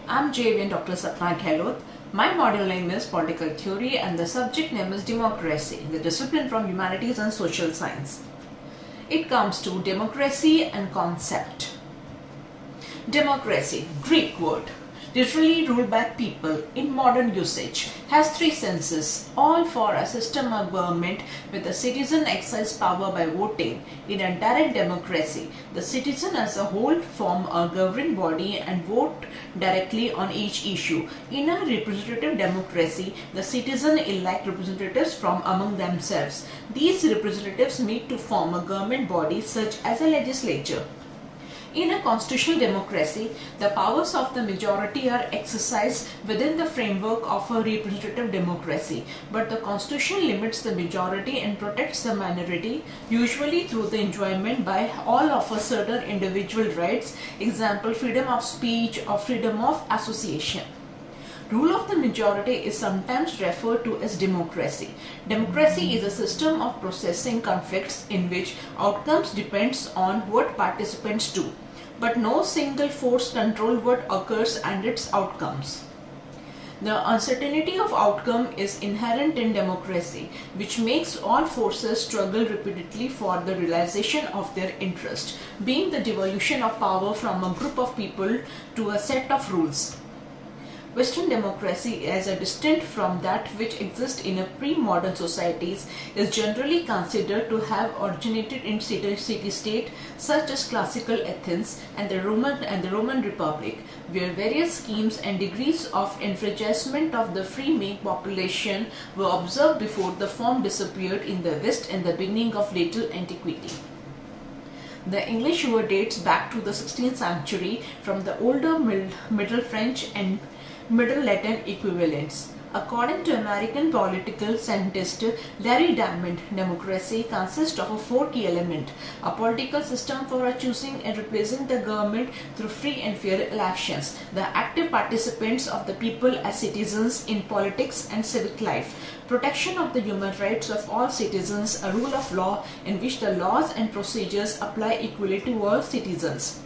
I'm JV'n Dr. SAPNA GEHLOT. My module name is Political Theory and the subject name is Democracy, the discipline from Humanities and Social Science. It comes to democracy and concept. Democracy, Greek word, literally ruled by people in modern usage, has three senses, all for a system of government with the citizen exercise power by voting. In a direct democracy, the citizen as a whole form a governing body and vote directly on each issue. In a representative democracy, the citizen elect representatives from among themselves. These representatives meet to form a government body such as a legislature. In a constitutional democracy, the powers of the majority are exercised within the framework of a representative democracy, but the constitution limits the majority and protects the minority, usually through the enjoyment by all of a certain individual rights, example freedom of speech or freedom of association. Rule of the majority is sometimes referred to as democracy. Democracy is a system of processing conflicts in which outcomes depends on what participants do, but no single force controls what occurs and its outcomes. The uncertainty of outcome is inherent in democracy, which makes all forces struggle repeatedly for the realization of their interest, being the devolution of power from a group of people to a set of rules. Western democracy, as a distinct from that which exists in a pre-modern societies, is generally considered to have originated in city-state such as classical Athens and the Roman Republic, where various schemes and degrees of enfranchisement of the free-made population were observed before the form disappeared in the West in the beginning of late antiquity. The English word dates back to the 16th century from the older Middle French and Middle Latin equivalents. According to American political scientist Larry Diamond, democracy consists of four key elements: a political system for choosing and replacing the government through free and fair elections, the active participants of the people as citizens in politics and civic life, protection of the human rights of all citizens, a rule of law in which the laws and procedures apply equally to all citizens.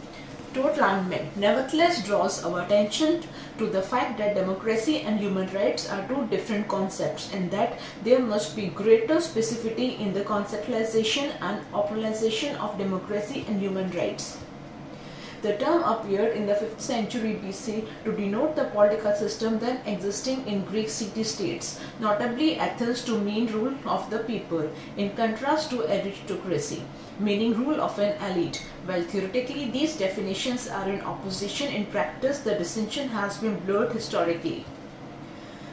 Total alignment nevertheless draws our attention to the fact that democracy and human rights are two different concepts and that there must be greater specificity in the conceptualization and operationalization of democracy and human rights. The term appeared in the 5th century BC to denote the political system then existing in Greek city-states, notably Athens, to mean rule of the people, in contrast to aristocracy, meaning rule of an elite. While theoretically these definitions are in opposition, in practice the distinction has been blurred historically.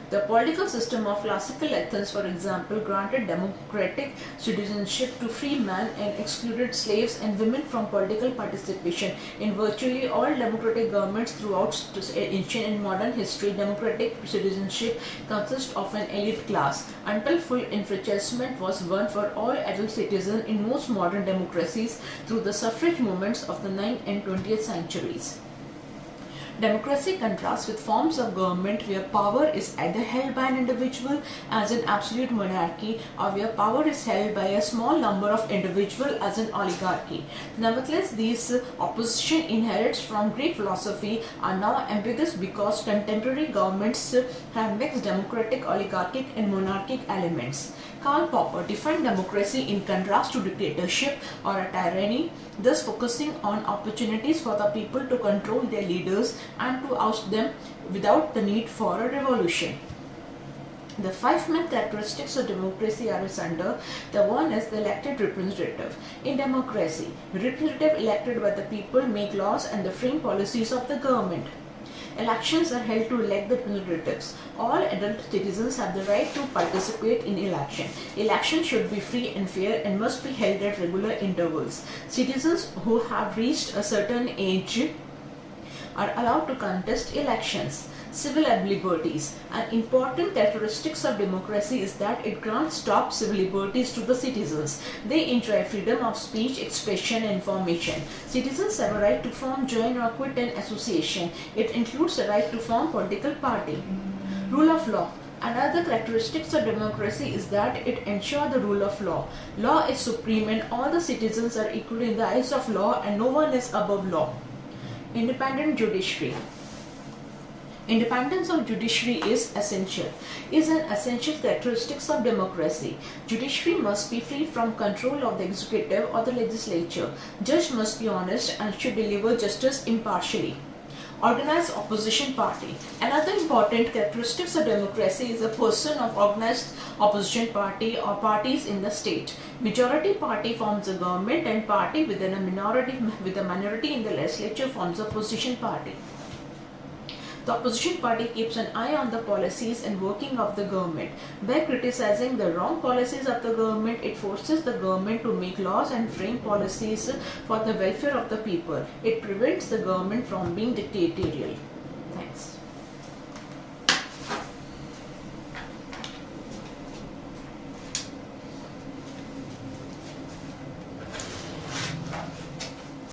The political system of classical Athens, for example, granted democratic citizenship to free men and excluded slaves and women from political participation. In virtually all democratic governments throughout ancient and modern history, democratic citizenship consists of an elite class, until full enfranchisement was won for all adult citizens in most modern democracies through the suffrage movements of the 9th and 20th centuries. Democracy contrasts with forms of government where power is either held by an individual as an absolute monarchy or where power is held by a small number of individuals as an oligarchy. Nevertheless, these opposition inherits from Greek philosophy are now ambiguous because contemporary governments have mixed democratic, oligarchic and monarchic elements. Karl Popper defined democracy in contrast to dictatorship or a tyranny, thus focusing on opportunities for the people to control their leaders and to oust them without the need for a revolution. The five main characteristics of democracy are as under. The one is the elected representative. In democracy, representative elected by the people make laws and the frame policies of the government. Elections are held to elect the representatives. All adult citizens have the right to participate in election. Election should be free and fair and must be held at regular intervals. Citizens who have reached a certain age are allowed to contest elections. Civil liberties. An important characteristic of democracy is that it grants top civil liberties to the citizens. They enjoy freedom of speech, expression, and information. Citizens have a right to form, join, or quit an association. It includes the right to form political party. Rule of law. Another characteristic of democracy is that it ensures the rule of law. Law is supreme and all the citizens are equal in the eyes of law and no one is above law. Independent judiciary. Independence of judiciary is an essential characteristic of democracy. Judiciary must be free from control of the executive or the legislature. Judge must be honest and should deliver justice impartially. Organized opposition party. Another important characteristic of democracy is a person of organized opposition party or parties in the state. Majority party forms the government and party within a minority in the legislature forms the opposition party. The opposition party keeps an eye on the policies and working of the government. By criticizing the wrong policies of the government, it forces the government to make laws and frame policies for the welfare of the people. It prevents the government from being dictatorial. Thanks.